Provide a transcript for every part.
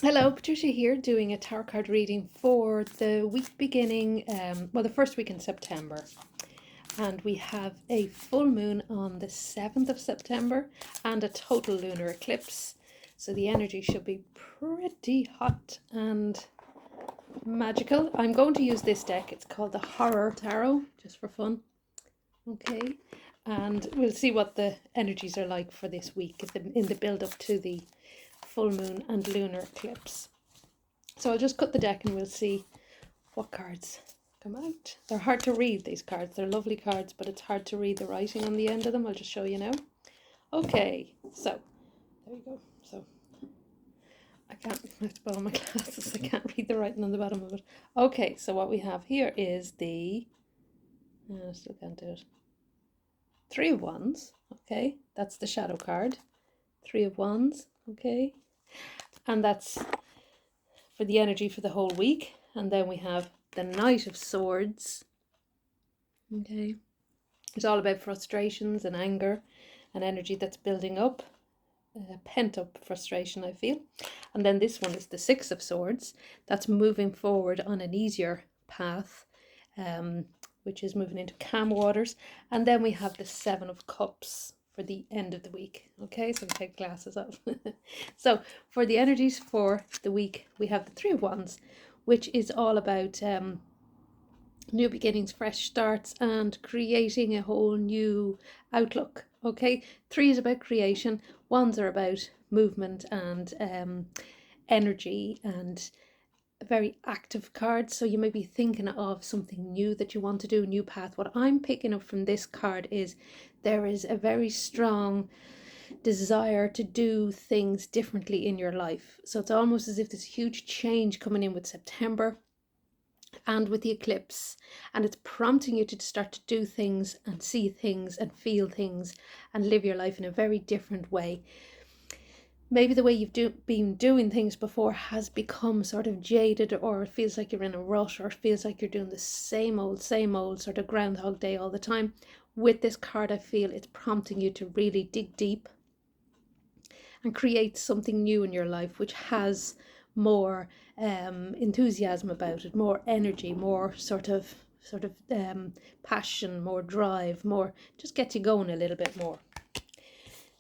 Hello, Patricia here doing a tarot card reading for the week beginning, the first week in September. And we have a full moon on the 7th of September and a total lunar eclipse. So the energy should be pretty hot and magical. I'm going to use this deck. It's called the Horror Tarot, just for fun. Okay. And we'll see what the energies are like for this week in the build up to the full moon and lunar eclipse. So I'll just cut the deck and we'll see what cards come out. They're hard to read, these cards. They're lovely cards, but it's hard to read the writing on the end of them. I'll just show you now. Okay, so there you go. So I have to put on my glasses. I can't read the writing on the bottom of it. Okay, so what we have here is the, I still can't do it. Three of Wands. Okay, that's the shadow card. Three of Wands. Okay, and that's for the energy for the whole week. And then we have the Knight of Swords. Okay, it's all about frustrations and anger and energy that's building up, pent up frustration, I feel. And then this one is the Six of Swords. That's moving forward on an easier path, which is moving into calm waters. And then we have the Seven of Cups for the end of the week. Okay, so we take glasses off. So for the energies for the week, we have the Three of Wands, which is all about new beginnings, fresh starts, and creating a whole new outlook. Okay, three is about creation, wands are about movement and energy and a very active card. So you may be thinking of something new that you want to do, new path. What I'm picking up from this card is there is a very strong desire to do things differently in your life. So it's almost as if there's a huge change coming in with September and with the eclipse, and it's prompting you to start to do things and see things and feel things and live your life in a very different way. Maybe the way you've been doing things before has become sort of jaded, or it feels like you're in a rush, or it feels like you're doing the same old sort of Groundhog Day all the time. With this card, I feel it's prompting you to really dig deep and create something new in your life which has more enthusiasm about it, more energy, more sort of passion, more drive, more just get you going a little bit more.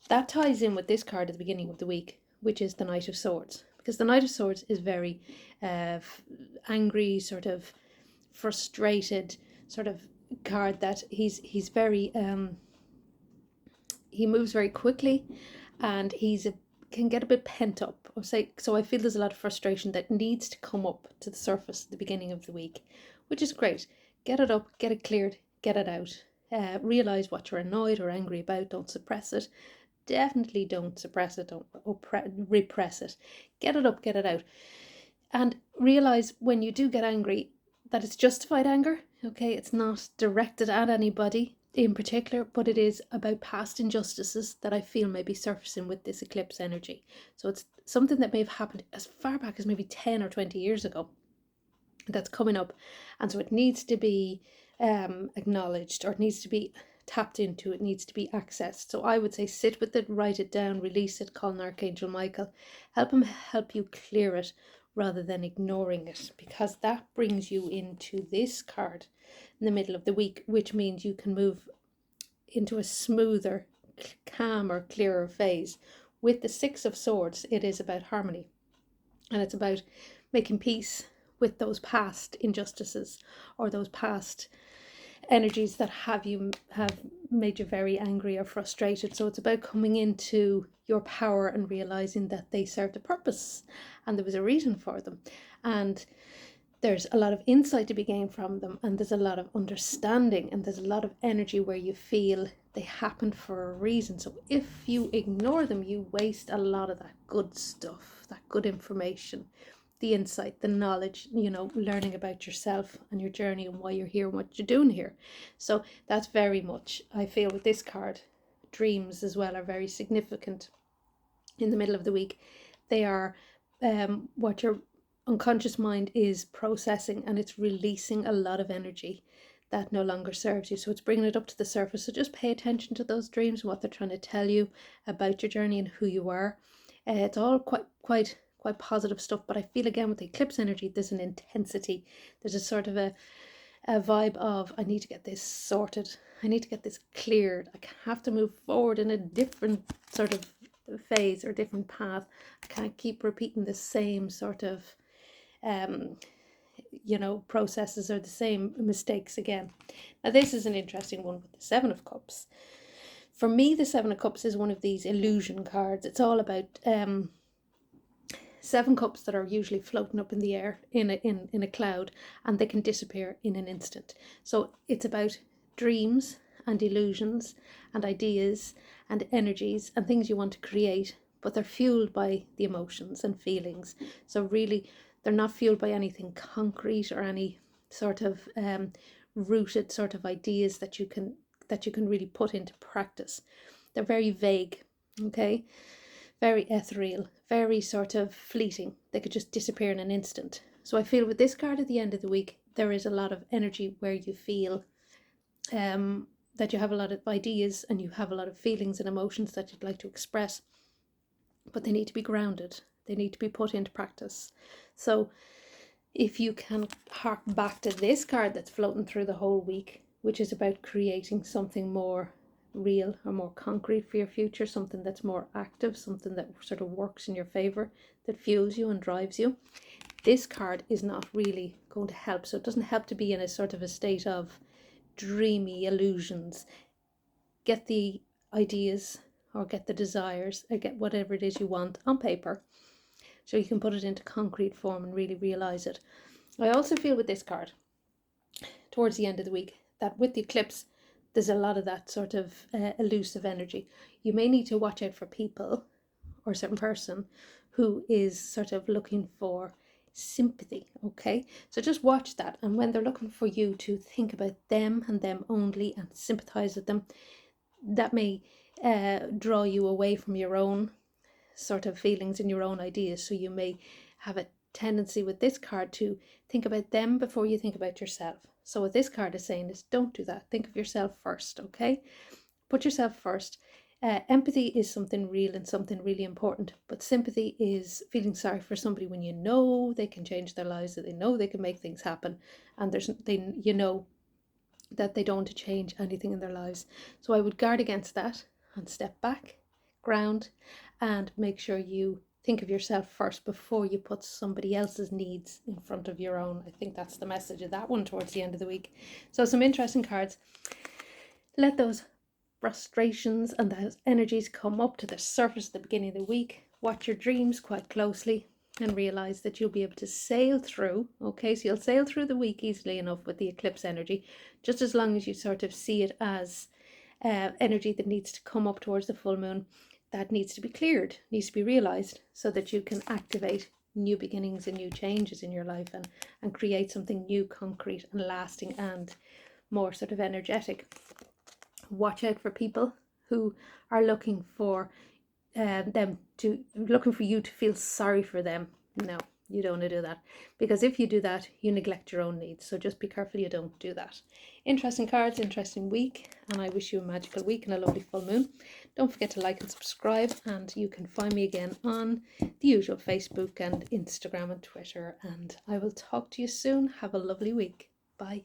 That ties in with this card at the beginning of the week, which is the Knight of Swords, because the Knight of Swords is very angry, sort of frustrated sort of card, that he's very he moves very quickly, and can get a bit pent up. So I feel there's a lot of frustration that needs to come up to the surface at the beginning of the week, which is great. Get it up, get it cleared, get it out. Realize what you're annoyed or angry about. Don't suppress it. Definitely don't suppress it. Don't repress it. Get it up, get it out, and realize when you do get angry that it's justified anger. Okay, it's not directed at anybody in particular, but it is about past injustices that I feel may be surfacing with this eclipse energy. So it's something that may have happened as far back as maybe 10 or 20 years ago that's coming up, and so it needs to be acknowledged, or it needs to be tapped into, it needs to be accessed. So I would say sit with it, write it down, release it, call an Archangel Michael, help you clear it rather than ignoring it, because that brings you into this card in the middle of the week, which means you can move into a smoother, calmer, clearer phase. With the Six of Swords, it is about harmony, and it's about making peace with those past injustices or those past energies that have made you very angry or frustrated. So it's about coming into your power and realizing that they served a purpose and there was a reason for them, and there's a lot of insight to be gained from them, and there's a lot of understanding, and there's a lot of energy where you feel they happened for a reason. So if you ignore them, you waste a lot of that good stuff, that good information, the insight, the knowledge, learning about yourself and your journey and why you're here and what you're doing here. So that's very much, I feel, with this card. Dreams as well are very significant in the middle of the week. They are what your unconscious mind is processing, and it's releasing a lot of energy that no longer serves you. So it's bringing it up to the surface. So just pay attention to those dreams and what they're trying to tell you about your journey and who you are. It's all quite quite positive stuff, but I feel again with the eclipse energy, there's an intensity. There's a sort of a vibe of, I need to get this sorted. I need to get this cleared. I have to move forward in a different sort of phase or different path. I can't keep repeating the same sort of processes or the same mistakes again. Now this is an interesting one with the Seven of Cups. For me, the Seven of Cups is one of these illusion cards. It's all about seven cups that are usually floating up in the air in a cloud, and they can disappear in an instant. So it's about dreams and illusions and ideas and energies and things you want to create, but they're fueled by the emotions and feelings. So really, they're not fueled by anything concrete or any sort of rooted sort of ideas that you can really put into practice. They're very vague, okay? Very ethereal, very sort of fleeting. They could just disappear in an instant. So I feel with this card at the end of the week, there is a lot of energy where you feel that you have a lot of ideas and you have a lot of feelings and emotions that you'd like to express, but they need to be grounded. They need to be put into practice. So if you can hark back to this card that's floating through the whole week, which is about creating something more real or more concrete for your future, something that's more active, something that sort of works in your favor, that fuels you and drives you, this card is not really going to help. So it doesn't help to be in a sort of a state of dreamy illusions. Get the ideas or get the desires or get whatever it is you want on paper so you can put it into concrete form and really realize it. I also feel with this card towards the end of the week that with the eclipse there's a lot of that sort of elusive energy. You may need to watch out for people or a certain person who is sort of looking for sympathy, okay? So just watch that, and when they're looking for you to think about them and them only and sympathize with them, that may draw you away from your own sort of feelings and your own ideas. So you may have a tendency with this card to think about them before you think about yourself. So what this card is saying is don't do that. Think of yourself first, okay? Put yourself first. Empathy is something real and something really important, but sympathy is feeling sorry for somebody when you know they can change their lives, that they know they can make things happen, and you know that they don't want to change anything in their lives. So I would guard against that and step back, ground, and make sure you think of yourself first before you put somebody else's needs in front of your own. I think that's the message of that one towards the end of the week. So some interesting cards. Let those frustrations and those energies come up to the surface at the beginning of the week. Watch your dreams quite closely and realize that you'll be able to sail through. Okay, so you'll sail through the week easily enough with the eclipse energy, just as long as you sort of see it as energy that needs to come up towards the full moon, that needs to be cleared, needs to be realized, so that you can activate new beginnings and new changes in your life and create something new, concrete and lasting and more sort of energetic. Watch out for people who are looking for looking for you to feel sorry for them. No, you don't want to do that, because if you do that, you neglect your own needs. So just be careful you don't do that. Interesting cards, interesting week, and I wish you a magical week and a lovely full moon. Don't forget to like and subscribe, and you can find me again on the usual Facebook and Instagram and Twitter, and I will talk to you soon. Have a lovely week. Bye.